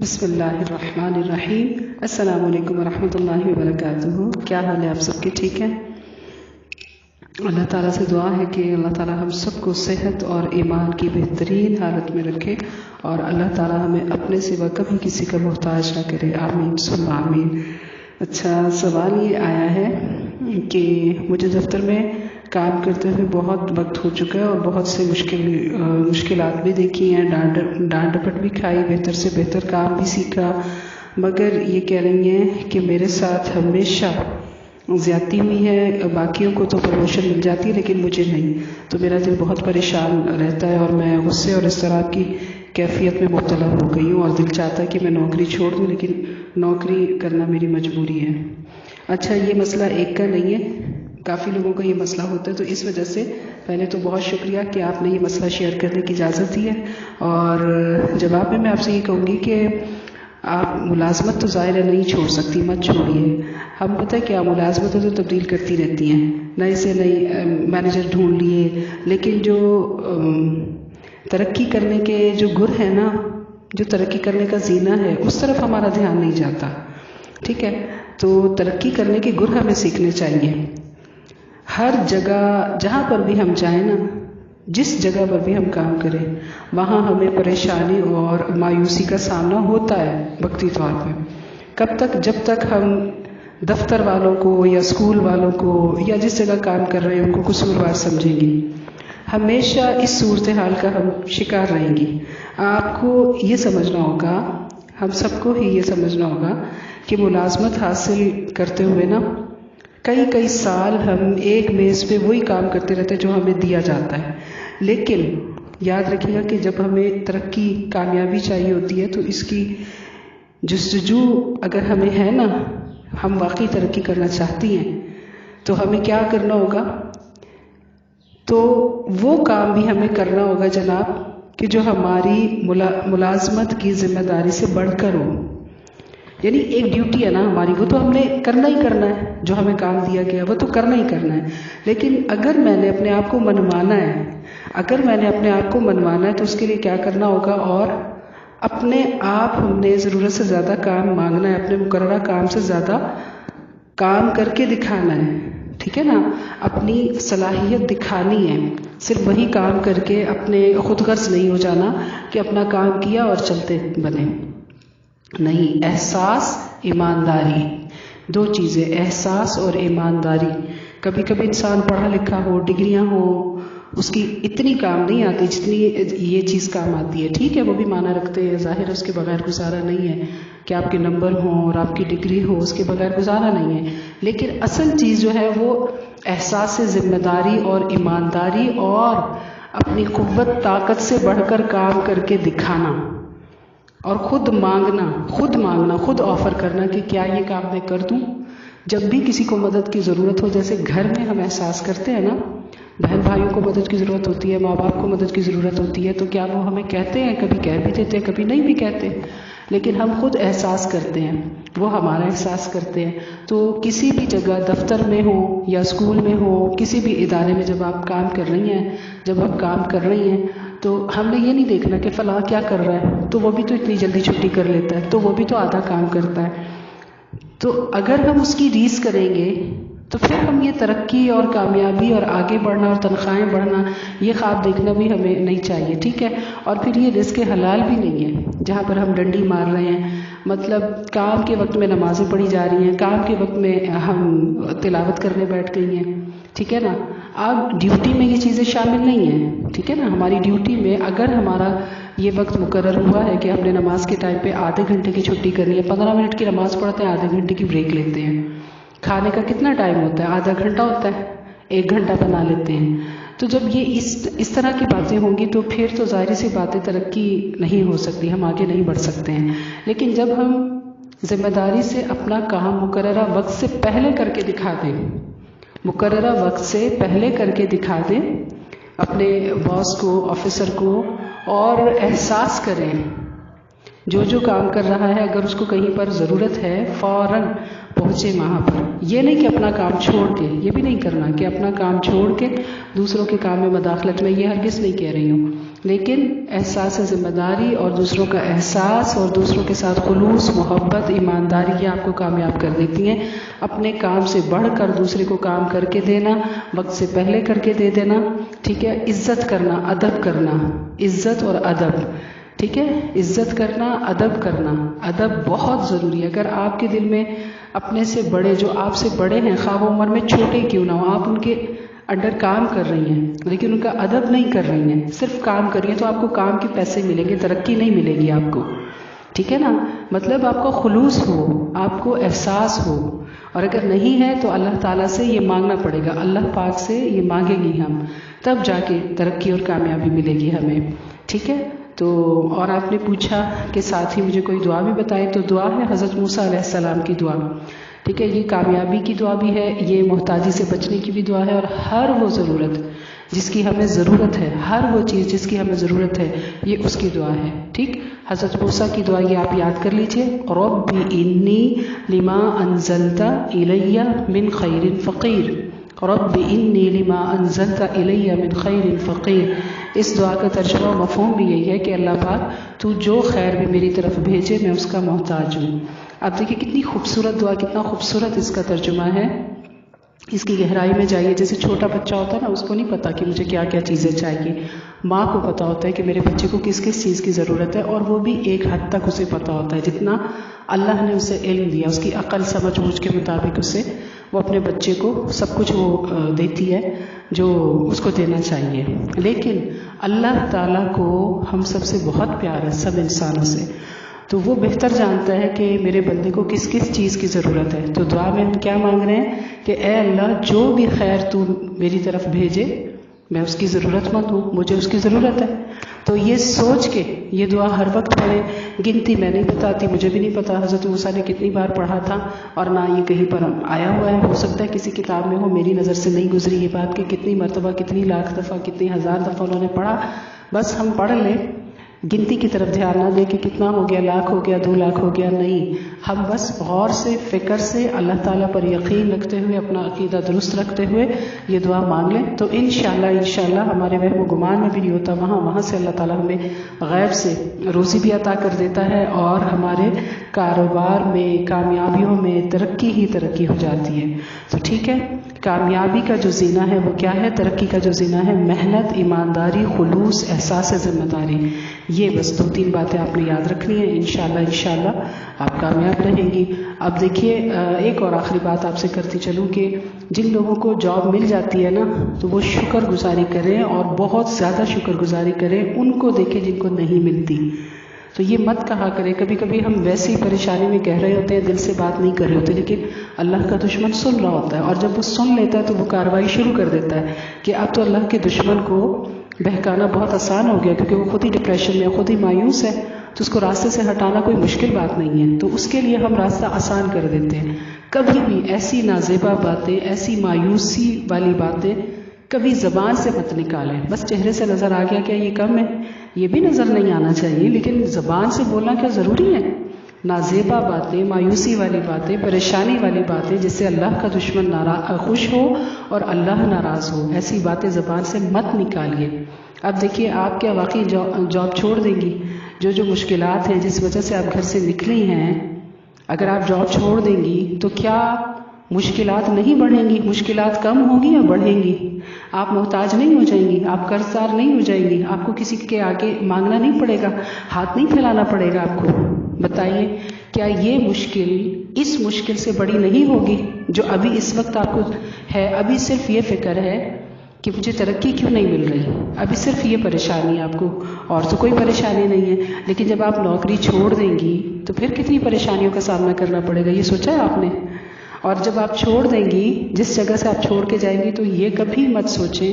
بسم اللہ الرحمن الرحیم۔ السلام علیکم ورحمۃ اللہ وبرکاتہ۔ کیا حال ہے آپ سب کے؟ ٹھیک ہے؟ اللہ تعالیٰ سے دعا ہے کہ اللہ تعالیٰ ہم سب کو صحت اور ایمان کی بہترین حالت میں رکھے اور اللہ تعالیٰ ہمیں اپنے سوا کبھی کسی کا محتاج نہ کرے، آمین ثم آمین۔ اچھا، سوال یہ آیا ہے کہ مجھے دفتر میں کام کرتے ہوئے بہت وقت ہو چکا ہے اور بہت سے مشکلات بھی دیکھی ہیں، ڈانٹ ڈپٹ بھی کھائی، بہتر سے بہتر کام بھی سیکھا، مگر یہ کہہ رہی ہیں کہ میرے ساتھ ہمیشہ زیادتی ہوئی ہے، باقیوں کو تو پروموشن مل جاتی ہے لیکن مجھے نہیں، تو میرا دل بہت پریشان رہتا ہے اور میں غصے اور اس طرح کی کیفیت میں مبتلا ہو گئی ہوں اور دل چاہتا ہے کہ میں نوکری چھوڑ دوں لیکن نوکری کرنا میری مجبوری ہے۔ اچھا، یہ مسئلہ ایک کا نہیں ہے، کافی لوگوں کا یہ مسئلہ ہوتا ہے، تو اس وجہ سے پہلے تو بہت شکریہ کہ آپ نے یہ مسئلہ شیئر کرنے کی اجازت دی ہے۔ اور جواب میں آپ سے یہ کہوں گی کہ آپ ملازمت تو ظاہر ہے نہیں چھوڑ سکتی، مت چھوڑیے۔ ہم پتہ ہے کیا، ملازمتیں تو تبدیل کرتی رہتی ہیں، نئے سے نئی مینیجر ڈھونڈ لیے، لیکن جو ترقی کرنے کے جو گر ہے نا، جو ترقی کرنے کا زینہ ہے، اس طرف ہمارا دھیان نہیں جاتا، ٹھیک ہے؟ تو ترقی کرنے کے گر ہمیں سیکھنے چاہیے۔ ہر جگہ جہاں پر بھی ہم جائیں نا، جس جگہ پر بھی ہم کام کریں، وہاں ہمیں پریشانی اور مایوسی کا سامنا ہوتا ہے وقتی طور پہ۔ کب تک؟ جب تک ہم دفتر والوں کو یا اسکول والوں کو یا جس جگہ کام کر رہے ہیں ان کو قصوروار سمجھیں گی، ہمیشہ اس صورتحال کا ہم شکار رہیں گی۔ آپ کو یہ سمجھنا ہوگا، ہم سب کو ہی یہ سمجھنا ہوگا کہ ملازمت حاصل کرتے ہوئے نا کئی سال ہم ایک میز پہ وہی کام کرتے رہتے ہیں جو ہمیں دیا جاتا ہے، لیکن یاد رکھیے گا کہ جب ہمیں ترقی، کامیابی چاہیے ہوتی ہے تو اس کی جستجو اگر ہمیں ہے نا، ہم واقعی ترقی کرنا چاہتی ہیں، تو ہمیں کیا کرنا ہوگا؟ تو وہ کام بھی ہمیں کرنا ہوگا جناب کہ جو ہماری ملازمت کی ذمہ داری سے بڑھ کر ہو۔ یعنی ایک ڈیوٹی ہے نا ہماری، وہ تو ہم نے کرنا ہی کرنا ہے، جو ہمیں کام دیا گیا وہ تو کرنا ہی کرنا ہے، لیکن اگر میں نے اپنے آپ کو منوانا ہے تو اس کے لیے کیا کرنا ہوگا؟ اور اپنے آپ ہم نے ضرورت سے زیادہ کام مانگنا ہے، اپنے مقررہ کام سے زیادہ کام کر کے دکھانا ہے، ٹھیک ہے نا؟ اپنی صلاحیت دکھانی ہے، صرف وہی کام کر کے اپنے خود غرض نہیں ہو جانا کہ اپنا کام کیا اور چلتے بنے، نہیں۔ احساس، ایمانداری، دو چیزیں، احساس اور ایمانداری۔ کبھی کبھی انسان پڑھا لکھا ہو، ڈگریاں ہوں، اس کی اتنی کام نہیں آتی جتنی یہ چیز کام آتی ہے، ٹھیک ہے؟ وہ بھی معنی رکھتے ہیں، ظاہر ہے اس کے بغیر گزارا نہیں ہے کہ آپ کے نمبر ہوں اور آپ کی ڈگری ہو، اس کے بغیر گزارا نہیں ہے، لیکن اصل چیز جو ہے وہ احساس ذمہ داری اور ایمانداری اور اپنی قوت طاقت سے بڑھ کر کام کر کے دکھانا اور خود مانگنا، خود آفر کرنا کہ کیا یہ کام میں کر دوں۔ جب بھی کسی کو مدد کی ضرورت ہو، جیسے گھر میں ہم احساس کرتے ہیں نا، بہن بھائیوں کو مدد کی ضرورت ہوتی ہے، ماں باپ کو مدد کی ضرورت ہوتی ہے، تو کیا وہ ہمیں کہتے ہیں؟ کبھی کہہ بھی دیتے ہیں، کبھی نہیں بھی کہتے، لیکن ہم خود احساس کرتے ہیں، وہ ہمارا احساس کرتے ہیں۔ تو کسی بھی جگہ، دفتر میں ہو یا اسکول میں ہو، کسی بھی ادارے میں جب آپ کام کر رہی ہیں، جب آپ کام کر رہی ہیں، تو ہم نے یہ نہیں دیکھنا کہ فلاں کیا کر رہا ہے، تو وہ بھی تو اتنی جلدی چھٹی کر لیتا ہے، تو وہ بھی تو آدھا کام کرتا ہے۔ تو اگر ہم اس کی ریس کریں گے تو پھر ہم یہ ترقی اور کامیابی اور آگے بڑھنا اور تنخواہیں بڑھنا، یہ خواب دیکھنا بھی ہمیں نہیں چاہیے، ٹھیک ہے؟ اور پھر یہ رزق حلال بھی نہیں ہے جہاں پر ہم ڈنڈی مار رہے ہیں، مطلب کام کے وقت میں نمازیں پڑھی جا رہی ہیں، کام کے وقت میں ہم تلاوت کرنے بیٹھ گئی ہیں، ٹھیک ہے نا؟ اب ڈیوٹی میں یہ چیزیں شامل نہیں ہیں، ٹھیک ہے نا؟ ہماری ڈیوٹی میں اگر ہمارا یہ وقت مقرر ہوا ہے کہ ہم نے نماز کے ٹائم پہ آدھے گھنٹے کی چھٹی کرنی ہے، 15 منٹ کی نماز پڑھتے ہیں، آدھے گھنٹے کی بریک لیتے ہیں، کھانے کا کتنا ٹائم ہوتا ہے؟ آدھا گھنٹہ ہوتا ہے، 1 گھنٹہ بنا لیتے ہیں۔ تو جب یہ اس طرح کی باتیں ہوں گی تو پھر تو ظاہر سی باتیں ترقی نہیں ہو سکتی، ہم آگے نہیں بڑھ سکتے ہیں۔ لیکن جب ہم ذمہ داری سے اپنا کام مقررہ وقت سے پہلے کر کے دکھا دیں، مقررہ وقت سے پہلے کر کے دکھا دیں اپنے باس کو، آفیسر کو، اور احساس کریں جو کام کر رہا ہے اگر اس کو کہیں پر ضرورت ہے فوراً پہنچے وہاں پر، یہ نہیں کہ اپنا کام چھوڑ کے، یہ بھی نہیں کرنا کہ اپنا کام چھوڑ کے دوسروں کے کام میں مداخلت، میں یہ ہرگز نہیں کہہ رہی ہوں، لیکن احساس ذمہ داری اور دوسروں کا احساس اور دوسروں کے ساتھ خلوص، محبت، ایمانداری یہ آپ کو کامیاب کر دیتی ہیں. اپنے کام سے بڑھ کر دوسرے کو کام کر کے دینا، وقت سے پہلے کر کے دے دینا، ٹھیک ہے. عزت کرنا، ادب کرنا، عزت اور ادب، ٹھیک ہے. عزت کرنا، ادب کرنا، ادب بہت ضروری ہے. اگر آپ کے دل میں اپنے سے بڑے، جو آپ سے بڑے ہیں، خواہ وہ عمر میں چھوٹے کیوں نہ ہو، آپ ان کے انڈر کام کر رہی ہیں لیکن ان کا ادب نہیں کر رہی ہیں، صرف کام کر رہی ہیں، تو آپ کو کام کے پیسے ملیں گے، ترقی نہیں ملے گی آپ کو، ٹھیک ہے نا. مطلب آپ کو خلوص ہو، آپ کو احساس ہو. اور اگر نہیں ہے تو اللہ تعالیٰ سے یہ مانگنا پڑے گا، اللہ پاک سے یہ مانگیں گی ہم، تب جا کے ترقی اور کامیابی ملے گی ہمیں، ٹھیک ہے. تو اور آپ نے پوچھا کہ ساتھ ہی مجھے کوئی دعا بھی بتائے، تو دعا ہے حضرت موسیٰ علیہ السلام کی دعا، ٹھیک ہے. یہ کامیابی کی دعا بھی ہے، یہ محتاجی سے بچنے کی بھی دعا ہے، اور ہر وہ ضرورت جس کی ہمیں ضرورت ہے، ہر وہ چیز جس کی ہمیں ضرورت ہے، یہ اس کی دعا ہے، ٹھیک. حضرت موسیٰ کی دعا یہ آپ یاد کر لیجئے، رب انی لما انزلت الی من خیر فقیر، رب انی لما انزلت الی من خیر فقیر. اس دعا کا ترجمہ و مفہوم بھی یہی ہے کہ اللہ پاک تو جو خیر بھی میری طرف بھیجے میں اس کا محتاج ہوں. اب دیکھیں کتنی خوبصورت دعا، کتنا خوبصورت اس کا ترجمہ ہے. اس کی گہرائی میں جائیے. جیسے چھوٹا بچہ ہوتا ہے نا، اس کو نہیں پتا کہ مجھے کیا کیا چیزیں چاہیے، ماں کو پتا ہوتا ہے کہ میرے بچے کو کس کس چیز کی ضرورت ہے، اور وہ بھی ایک حد تک اسے پتا ہوتا ہے جتنا اللہ نے اسے علم دیا، اس کی عقل سمجھ بوجھ کے مطابق اسے وہ اپنے بچے کو سب کچھ وہ دیتی ہے جو اس کو دینا چاہیے. لیکن اللہ تعالیٰ کو ہم سب سے بہت پیار ہے، سب انسانوں سے، تو وہ بہتر جانتا ہے کہ میرے بندے کو کس کس چیز کی ضرورت ہے. تو دعا میں ہم کیا مانگ رہے ہیں کہ اے اللہ جو بھی خیر تو میری طرف بھیجے میں اس کی ضرورت مند ہوں، مجھے اس کی ضرورت ہے. تو یہ سوچ کے یہ دعا ہر وقت پڑھیں. گنتی میں نہیں بتاتی، مجھے بھی نہیں پتا حضرت موسیٰ نے کتنی بار پڑھا تھا، اور نہ یہ کہیں پر آیا ہوا ہے. ہو سکتا ہے کسی کتاب میں ہو، میری نظر سے نہیں گزری یہ بات کہ کتنی مرتبہ، کتنی لاکھ دفعہ، کتنی ہزار دفعہ انہوں نے پڑھا. بس ہم پڑھ لیں، گنتی کی طرف دھیان نہ دیں کہ کتنا ہو گیا، لاکھ ہو گیا، 2 لاکھ ہو گیا، نہیں. ہم بس غور سے، فکر سے، اللہ تعالیٰ پر یقین رکھتے ہوئے، اپنا عقیدہ درست رکھتے ہوئے یہ دعا مانگ لیں. تو انشاءاللہ ہمارے وہم و گمان میں بھی نہیں ہوتا، وہاں سے اللہ تعالیٰ ہمیں غیب سے روزی بھی عطا کر دیتا ہے، اور ہمارے کاروبار میں، کامیابیوں میں ترقی ہی ترقی ہو جاتی ہے. تو ٹھیک ہے، کامیابی کا جو زینہ ہے وہ کیا ہے؟ ترقی کا جو زینہ ہے محنت، ایمانداری، خلوص، احساس ذمہ داری. یہ بس 2-3 باتیں آپ نے یاد رکھنی ہیں. انشاءاللہ آپ کامیاب رہیں گی. اب دیکھیے ایک اور آخری بات آپ سے کرتی چلوں کہ جن لوگوں کو جاب مل جاتی ہے نا، تو وہ شکر گزاری کریں، اور بہت زیادہ شکر گزاری کریں. ان کو دیکھیں جن کو نہیں ملتی، تو یہ مت کہا کریں. کبھی کبھی ہم ویسی پریشانی میں کہہ رہے ہوتے ہیں، دل سے بات نہیں کر رہے ہوتے، لیکن اللہ کا دشمن سن رہا ہوتا ہے، اور جب وہ سن لیتا ہے تو وہ کارروائی شروع کر دیتا ہے کہ اب تو اللہ کے دشمن کو بہکانا بہت آسان ہو گیا، کیونکہ وہ خود ہی ڈپریشن میں، خود ہی مایوس ہے، تو اس کو راستے سے ہٹانا کوئی مشکل بات نہیں ہے. تو اس کے لیے ہم راستہ آسان کر دیتے ہیں. کبھی بھی ایسی نازیبا باتیں، ایسی مایوسی والی باتیں کبھی زبان سے مت نکالیں. بس چہرے سے نظر آ گیا کیا یہ کم ہے، یہ بھی نظر نہیں آنا چاہیے، لیکن زبان سے بولنا کیا ضروری ہے؟ نازیبا باتیں، مایوسی والی باتیں، پریشانی والی باتیں، جس سے اللہ کا دشمن خوش ہو اور اللہ ناراض ہو، ایسی باتیں زبان سے مت نکالیے. اب دیکھیے آپ کیا واقعی جاب چھوڑ دیں گی؟ جو مشکلات ہیں جس وجہ سے آپ گھر سے نکلی ہیں، اگر آپ جاب چھوڑ دیں گی تو کیا مشکلات نہیں بڑھیں گی؟ مشکلات کم ہوں گی یا بڑھیں گی؟ آپ محتاج نہیں ہو جائیں گی، آپ قرض دار نہیں ہو جائیں گی، آپ کو کسی کے آگے مانگنا نہیں پڑے گا، ہاتھ نہیں پھیلانا پڑے گا آپ کو. بتائیے کیا یہ مشکل اس مشکل سے بڑی نہیں ہوگی جو ابھی اس وقت آپ کو ہے؟ ابھی صرف یہ فکر ہے کہ مجھے ترقی کیوں نہیں مل رہی، ابھی صرف یہ پریشانی ہے آپ کو، اور تو کوئی پریشانی نہیں ہے. لیکن جب آپ نوکری چھوڑ دیں گی تو پھر کتنی پریشانیوں کا سامنا کرنا پڑے گا، یہ سوچا ہے آپ نے؟ اور جب آپ چھوڑ دیں گی، جس جگہ سے آپ چھوڑ کے جائیں گی، تو یہ کبھی مت سوچیں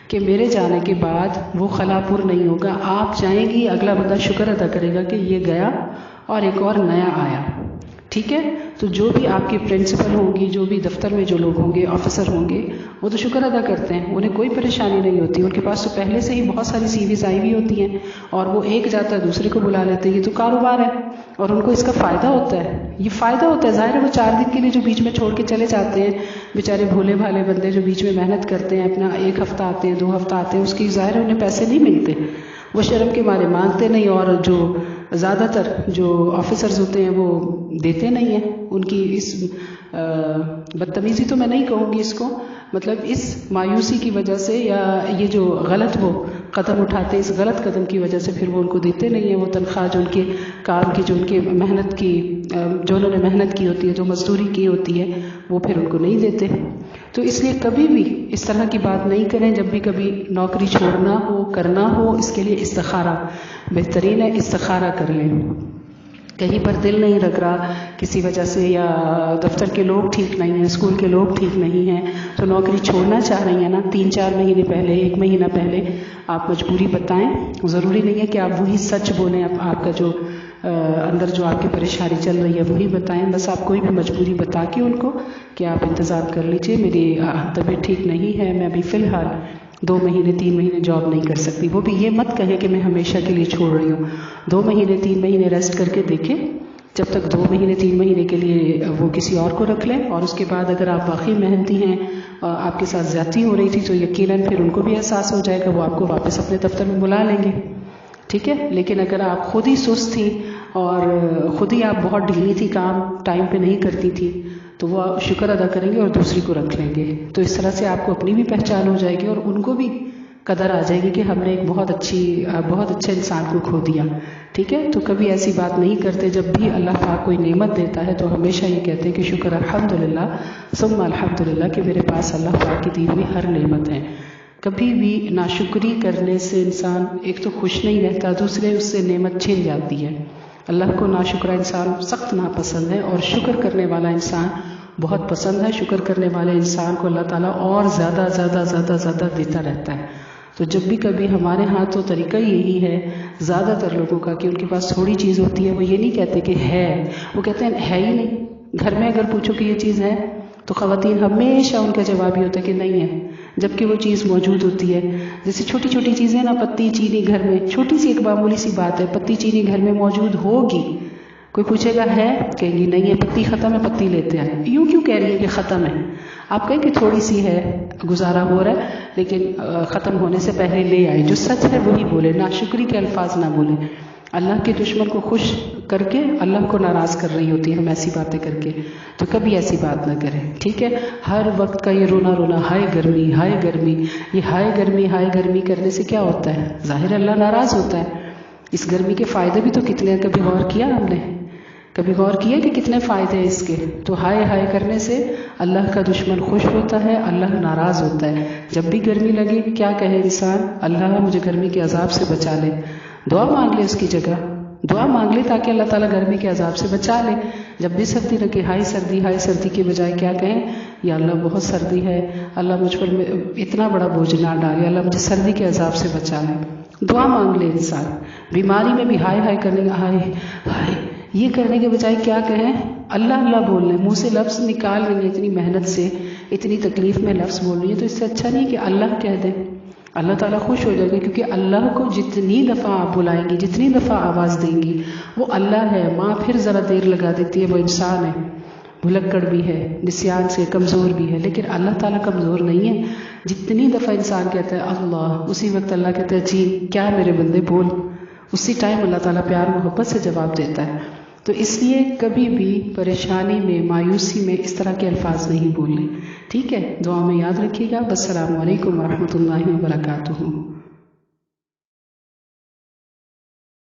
کہ میرے جانے کے بعد وہ خلا پور نہیں ہوگا. آپ جائیں گی، اگلا بندہ شکر ادا کرے گا کہ یہ گیا اور ایک اور نیا آیا. ٹھیک ہے، تو جو بھی آپ کی پرنسپل ہوں گی، جو بھی دفتر میں جو لوگ ہوں گے، آفیسر ہوں گے، وہ تو شکر ادا کرتے ہیں، انہیں کوئی پریشانی نہیں ہوتی. ان کے پاس تو پہلے سے ہی بہت ساری CVs آئی ہوئی ہوتی ہیں، اور وہ ایک جاتا ہے دوسرے کو بلا لیتے ہیں. یہ تو کاروبار ہے اور ان کو اس کا فائدہ ہوتا ہے. یہ فائدہ ہوتا ہے، ظاہر ہے وہ 4 دن کے لیے جو بیچ میں چھوڑ کے چلے جاتے ہیں، بیچارے بھولے بھالے بندے جو بیچ میں محنت کرتے ہیں، اپنا 1 ہفتہ آتے ہیں، 2 ہفتہ آتے ہیں، اس کی ظاہر ہے انہیں پیسے نہیں ملتے. وہ شرم کے مارے مانگتے نہیں، اور جو زیادہ تر جو آفیسرز ہوتے ہیں وہ دیتے نہیں ہیں. ان کی اس بدتمیزی تو میں نہیں کہوں گی اس کو، مطلب اس مایوسی کی وجہ سے، یا یہ جو غلط وہ قدم اٹھاتے ہیں، اس غلط قدم کی وجہ سے پھر وہ ان کو دیتے نہیں ہیں وہ تنخواہ جو ان کے کام کی، جو ان کے محنت کی، جو انہوں نے محنت کی ہوتی ہے، جو مزدوری کی ہوتی ہے، وہ پھر ان کو نہیں دیتے. تو اس لیے کبھی بھی اس طرح کی بات نہیں کریں. جب بھی کبھی نوکری چھوڑنا ہو، کرنا ہو، اس کے لیے استخارہ بہترین ہے. استخارہ کر لیں. کہیں پر دل نہیں لگ رہا کسی وجہ سے، یا دفتر کے لوگ ٹھیک نہیں ہیں، اسکول کے لوگ ٹھیک نہیں ہیں، تو نوکری چھوڑنا چاہ رہی ہیں نا، 3-4 مہینے پہلے، 1 مہینہ پہلے آپ مجبوری بتائیں. ضروری نہیں ہے کہ آپ وہی سچ بولیں، آپ کا جو اندر جو آپ کی پریشانی چل رہی ہے وہی بتائیں. بس آپ کوئی بھی مجبوری بتا کے ان کو کہ آپ انتظار کر لیجئے، میری طبیعت ٹھیک نہیں ہے، میں ابھی فی الحال 2 مہینے 3 مہینے جاب نہیں کر سکتی. وہ بھی یہ مت کہیں کہ میں ہمیشہ کے لیے چھوڑ رہی ہوں. 2 مہینے 3 مہینے ریسٹ کر کے دیکھیں. جب تک 2 مہینے 3 مہینے کے لیے وہ کسی اور کو رکھ لیں، اور اس کے بعد اگر آپ واقعی محنتی ہیں، آپ کے ساتھ زیادتی ہو رہی تھی، تو یقیناً پھر ان کو بھی احساس ہو جائے گا، وہ آپ کو واپس اپنے دفتر میں بلا لیں گے. ٹھیک ہے. لیکن اگر آپ خود ہی سست تھی اور خود ہی آپ بہت ڈھیلی تھی، کام ٹائم پہ نہیں کرتی تھی، تو وہ شکر ادا کریں گے اور دوسری کو رکھ لیں گے. تو اس طرح سے آپ کو اپنی بھی پہچان ہو جائے گی، اور ان کو بھی قدر آ جائے گی کہ ہم نے ایک بہت اچھے انسان کو کھو دیا. ٹھیک ہے. تو کبھی ایسی بات نہیں کرتے. جب بھی اللہ پاک کوئی نعمت دیتا ہے تو ہمیشہ یہ کہتے ہیں کہ شکر الحمدللہ ثم الحمدللہ، کہ میرے پاس اللہ پاک کی دی ہوئی ہر نعمت ہے. کبھی بھی ناشکری کرنے سے انسان ایک تو خوش نہیں رہتا، دوسرے اس سے نعمت چھن جاتی ہے. اللہ کو ناشکرا انسان سخت ناپسند ہے، اور شکر کرنے والا انسان بہت پسند ہے. شکر کرنے والے انسان کو اللہ تعالیٰ اور زیادہ زیادہ زیادہ زیادہ دیتا رہتا ہے. تو جب بھی کبھی ہمارے ہاں تو طریقہ یہی ہے زیادہ تر لوگوں کا کہ ان کے پاس تھوڑی چیز ہوتی ہے، وہ یہ نہیں کہتے کہ ہے، وہ کہتے ہیں ہے ہی نہیں. گھر میں اگر پوچھو کہ یہ چیز ہے تو خواتین ہمیشہ ان کا جواب یہ ہوتا ہے کہ نہیں ہے، جبکہ وہ چیز موجود ہوتی ہے. جیسے چھوٹی چھوٹی چیزیں نا، پتی چینی گھر میں، چھوٹی سی ایک معمولی سی بات ہے، پتی چینی گھر میں موجود ہوگی. کوئی پوچھے گا ہے، کہیں گی نہیں ہے، پتی ختم ہے، پتی لیتے ہیں. یوں کیوں کہہ رہی ہے کہ ختم ہے؟ آپ کہیں کہ تھوڑی سی ہے، گزارا ہو رہا ہے، لیکن ختم ہونے سے پہلے لے آئے. جو سچ ہے وہی بولے، ناشکری کے الفاظ نہ بولے. اللہ کے دشمن کو خوش کر کے اللہ کو ناراض کر رہی ہوتی ہے ہم ایسی باتیں کر کے. تو کبھی ایسی بات نہ کریں. ٹھیک ہے. ہر وقت کا یہ رونا رونا، ہائے گرمی ہائے گرمی، یہ ہائے گرمی کرنے سے کیا ہوتا ہے؟ ظاہر اللہ ناراض ہوتا ہے. اس گرمی کے فائدے بھی تو کتنے ہیں، کبھی غور کیا ہم نے؟ کبھی غور کیا کہ کتنے فائدے ہیں اس کے؟ تو ہائے ہائے کرنے سے اللہ کا دشمن خوش ہوتا ہے، اللہ ناراض ہوتا ہے. جب بھی گرمی لگے کیا کہے انسان؟ اللہ مجھے گرمی کے عذاب سے بچا لے. دعا مانگ لے، اس کی جگہ دعا مانگ لے تاکہ اللہ تعالیٰ گرمی کے عذاب سے بچا لے. جب بھی سردی لگے ہائے سردی کی بجائے کیا کہیں؟ یا اللہ بہت سردی ہے، اللہ مجھ پر اتنا بڑا بوجھ نہ ڈالے، اللہ مجھے سردی کے عذاب سے بچا لے. دعا مانگ لے انسان. بیماری میں بھی ہائے ہائے کرنے کا، ہائے ہائے یہ کرنے کے بجائے کیا کہیں؟ اللہ اللہ بول رہے ہیں، منہ سے لفظ نکال رہی ہیں، اتنی محنت سے اتنی تکلیف میں لفظ بول رہی ہیں، تو اس سے اچھا نہیں کہ اللہ کہہ دیں. اللہ تعالیٰ خوش ہو جائے گا، کیونکہ اللہ کو جتنی دفعہ آپ بلائیں گی، جتنی دفعہ آواز دیں گی، وہ اللہ ہے. ماں پھر ذرا دیر لگا دیتی ہے، وہ انسان ہے، بھلکڑ بھی ہے، نسیان سے کمزور بھی ہے، لیکن اللہ تعالیٰ کمزور نہیں ہے. جتنی دفعہ انسان کہتا ہے اللہ، اسی وقت اللہ کہتا ہے جی کیا میرے بندے بول. اسی ٹائم اللہ تعالیٰ پیار محبت سے جواب دیتا ہے. تو اس لیے کبھی بھی پریشانی میں، مایوسی میں اس طرح کے الفاظ نہیں بولنے. ٹھیک ہے. دعا میں یاد رکھیے گا. السلام علیکم ورحمۃ اللہ وبرکاتہ.